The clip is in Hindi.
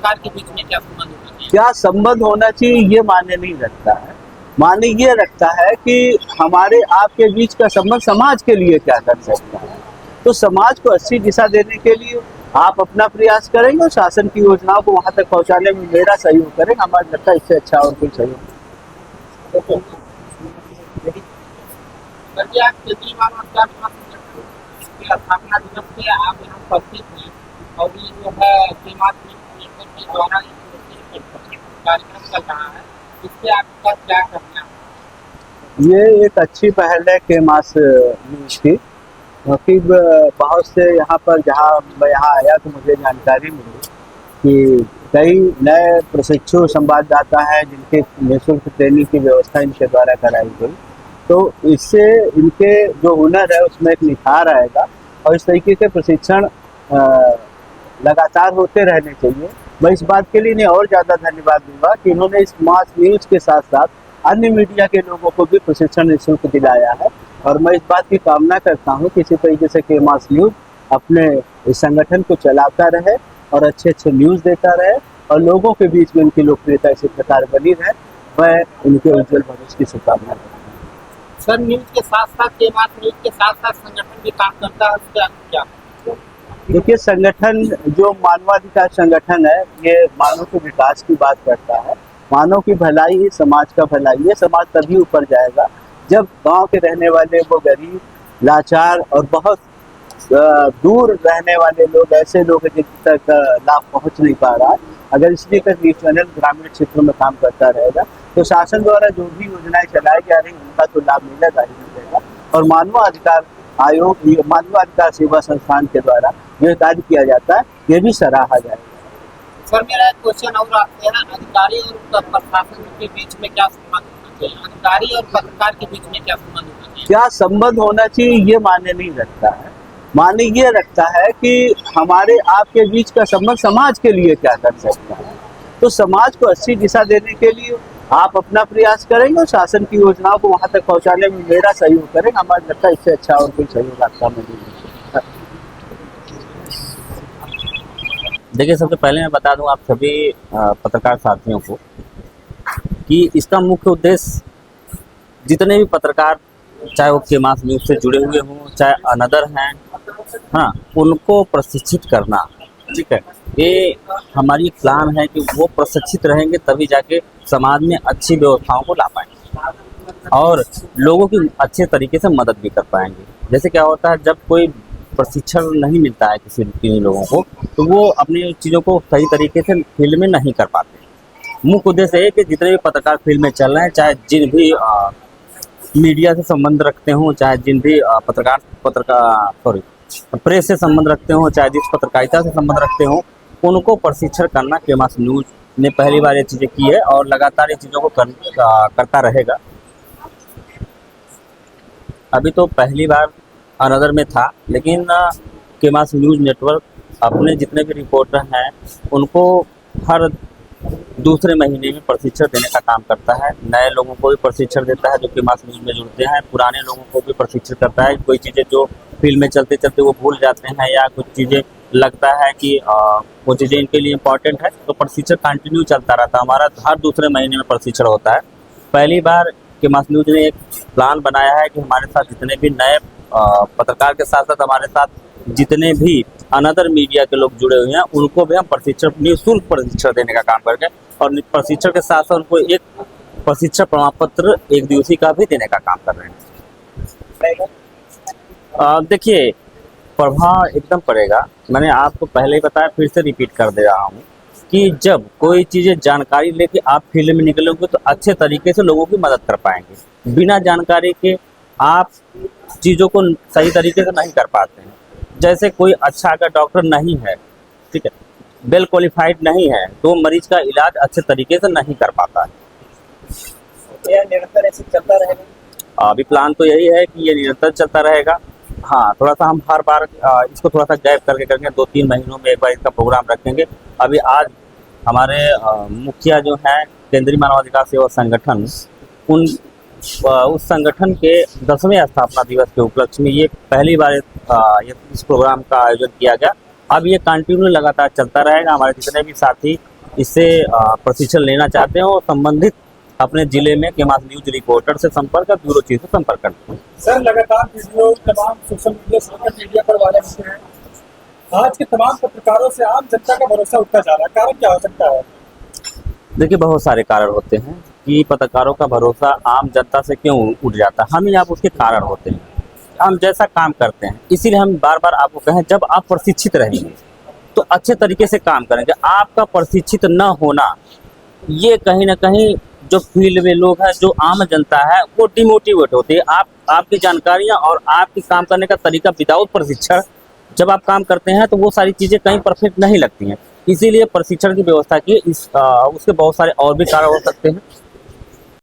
सरकार के बीच में क्या संबंध होना चाहिए? क्या संबंध होना चाहिए ये मायने नहीं रखता है। मायने ये रखता है कि हमारे आपके बीच का संबंध समाज के लिए क्या कर सकता है। तो समाज को अच्छी दिशा देने के लिए आप अपना प्रयास करेंगे और शासन की योजनाओं को वहां तक पहुंचाने में मेरा सहयोग करेंगे। हमारा लगता है इससे अच्छा और कोई सहयोग सर, आप केजरीवाल और क्या की स्थापना दिवस पे आप यहाँ उपस्थित हैं और ये जो है सीमा के द्वारा कार्यक्रम चल रहा है, इससे आपका क्या कहना है? ये एक अच्छी पहल है के मास न्यूज की, क्योंकि बहुत से यहाँ पर जहाँ मैं यहाँ आया तो मुझे जानकारी मिली कि कई नए प्रशिक्षु संवाददाता हैं जिनके निःशुल्क ट्रेनिंग की व्यवस्था इनके द्वारा कराई गई। तो इससे इनके जो हुनर है उसमें एक निखार आएगा और इस तरीके के प्रशिक्षण लगातार होते रहने चाहिए। मैं इस बात के लिए इन्हें और ज़्यादा धन्यवाद दूंगा कि इन्होंने इस मास न्यूज के साथ साथ अन्य मीडिया के लोगों को भी प्रशिक्षण निःशुल्क दिलाया है। और मैं इस बात की कामना करता हूं कि इसी तरीके से के मास न्यूज अपने इस संगठन को चलाता रहे और अच्छे अच्छे न्यूज़ देता रहे और लोगों के बीच में इनकी लोकप्रियता इसी प्रकार बनी रहे। मैं इनके उज्जवल भविष्य की शुभकामना करता हूँ। सर, न्यूज के साथ साथ न्यूज के साथ साथ संगठन भी काम करता है, उसका क्या? देखिए, संगठन जो मानवाधिकार संगठन है ये मानव के विकास की बात करता है। मानव की भलाई ही समाज का भलाई है। समाज तभी ऊपर जाएगा जब गांव के रहने वाले वो गरीब, लाचार और बहुत दूर रहने वाले लोग, ऐसे लोग हैं जिन तक लाभ पहुंच नहीं पा रहा है, अगर इसलिए का न्यूज चैनल ग्रामीण क्षेत्रों में काम करता रहेगा तो शासन द्वारा जो भी योजनाएं चलाई जा रही उनका तो लाभ मिलेगा ही मिलेगा। और मानवाधिकार आयोग, मानवाधिकार सेवा संस्थान के द्वारा जो कार्य किया जाता है ये भी सराहा जाएगा। सर, मेरा एक क्वेश्चन और आपसे है, अधिकारी और प्रशासन के बीच में क्या संबंध होना चाहिए? अधिकारी और पत्रकार के बीच में क्या संबंध होना चाहिए? क्या संबंध होना चाहिए ये मायने नहीं रखता है। मायने ये रखता है कि हमारे आपके बीच का संबंध समाज के लिए क्या कर सकता है। तो समाज को अच्छी दिशा देने के लिए आप अपना प्रयास करेंगे और शासन की योजनाओं को वहां तक पहुंचाने में मेरा सहयोग करेंगे। हमारा लगता है इससे अच्छा और कोई सहयोग आपका नहीं है। देखिए, सबसे पहले मैं बता दूं आप सभी पत्रकार साथियों को कि इसका मुख्य उद्देश्य जितने भी पत्रकार, चाहे वो के मास न्यूज से जुड़े हुए हों, चाहे अनदर हैं, हाँ, उनको प्रशिक्षित करना। ठीक है, ये हमारी प्लान है कि वो प्रशिक्षित रहेंगे तभी जाके समाज में अच्छी व्यवस्थाओं को ला पाएंगे और लोगों की अच्छे तरीके से मदद भी कर पाएंगे। जैसे क्या होता है, जब कोई प्रशिक्षण नहीं मिलता है किसी लोगों को तो वो अपनी चीज़ों को सही तरीके से फील्ड में नहीं कर पाते। मुख्य उद्देश्य है कि जितने भी पत्रकार फील्ड में चल रहे हैं, चाहे जिन भी मीडिया से संबंध रखते हों, चाहे जिन भी प्रेस से संबंध रखते हों, चाहे जिस पत्रकारिता से संबंध रखते हों, उनको प्रशिक्षण करना के मास न्यूज ने पहली बार ये चीज़ें की है और लगातार ये चीज़ों को करता रहेगा। अभी तो पहली बार अनदर में था, लेकिन के मास न्यूज नेटवर्क अपने जितने भी रिपोर्टर हैं उनको हर दूसरे महीने में प्रशिक्षण देने का काम करता है। नए लोगों को भी प्रशिक्षण देता है जो कि मास न्यूज में जुड़ते हैं, पुराने लोगों को भी प्रशिक्षण करता है। कोई चीज़ें जो फील्ड में चलते चलते वो भूल जाते हैं या कुछ चीज़ें लगता है कि वो चीज़ें इनके लिए इम्पॉर्टेंट है तो प्रशिक्षण कंटिन्यू चलता रहता है। हमारा हर दूसरे महीने में प्रशिक्षण होता है। पहली बार के मास न्यूज ने एक प्लान बनाया है कि हमारे साथ जितने भी नए पत्रकार के साथ साथ हमारे साथ जितने भी अनदर मीडिया के लोग जुड़े हुए हैं उनको भी हम प्रशिक्षण, निःशुल्क प्रशिक्षण देने का काम करके और प्रशिक्षण के साथ साथ उनको एक प्रशिक्षण प्रमाण पत्र 1 दिवसीय का भी देने का काम कर रहे हैं। देखिए, प्रभाव एकदम पड़ेगा। मैंने आपको पहले ही बताया, फिर से रिपीट कर दे रहा हूँ कि जब कोई चीज़ें जानकारी लेके आप फील्ड में निकलोगे तो अच्छे तरीके से लोगों की मदद कर पाएंगे। बिना जानकारी के आप चीज़ों को सही तरीके से नहीं कर पाते हैं। जैसे कोई अच्छा अगर डॉक्टर नहीं है, ठीक है, वेल क्वालिफाइड नहीं है तो मरीज का इलाज अच्छे तरीके से नहीं कर पाता है। यह निरंतर ऐसे चलता रहेगा? अभी प्लान तो यही है कि ये निरंतर चलता रहेगा। हाँ, थोड़ा सा हम हर बार इसको थोड़ा सा गैप करके 2-3 महीनों में एक बार इसका प्रोग्राम रखेंगे। अभी आज हमारे मुखिया जो हैं केंद्रीय मानवाधिकार सेवा संगठन, उस संगठन के 10वें स्थापना दिवस के उपलक्ष्य में ये पहली बार इस प्रोग्राम का आयोजन किया गया। अब ये कंटिन्यू लगातार चलता रहेगा। हमारे जितने भी साथी इससे प्रशिक्षण लेना चाहते हैं और संबंधित अपने जिले में केमास न्यूज रिपोर्टर से संपर्क, ब्यूरो चीफ से संपर्क करते हैं। सर, लगातार वीडियो तमाम सोशल मीडिया पर वायरल होते हैं। आज के तमाम पत्रकारों से आम जनता का भरोसा उठता जा रहा है, कारण क्या हो सकता है? देखिए, बहुत सारे कारण होते हैं कि पत्रकारों का भरोसा आम जनता से क्यों उठ जाता है। हम ही आप उसके कारण होते हैं, हम जैसा काम करते हैं। इसीलिए हम बार बार आपको कहें, जब आप प्रशिक्षित रहेंगे तो अच्छे तरीके से काम करेंगे। आपका प्रशिक्षित न होना, ये कहीं ना कहीं जो फील्ड में लोग हैं, जो आम जनता है, वो डिमोटिवेट होती है। आपकी जानकारियां और आपकी काम करने का तरीका विदाउट प्रशिक्षण जब आप काम करते हैं तो वो सारी चीज़ें कहीं परफेक्ट नहीं लगती हैं। इसीलिए प्रशिक्षण की व्यवस्था की। उसके बहुत सारे और भी कारण हो सकते हैं।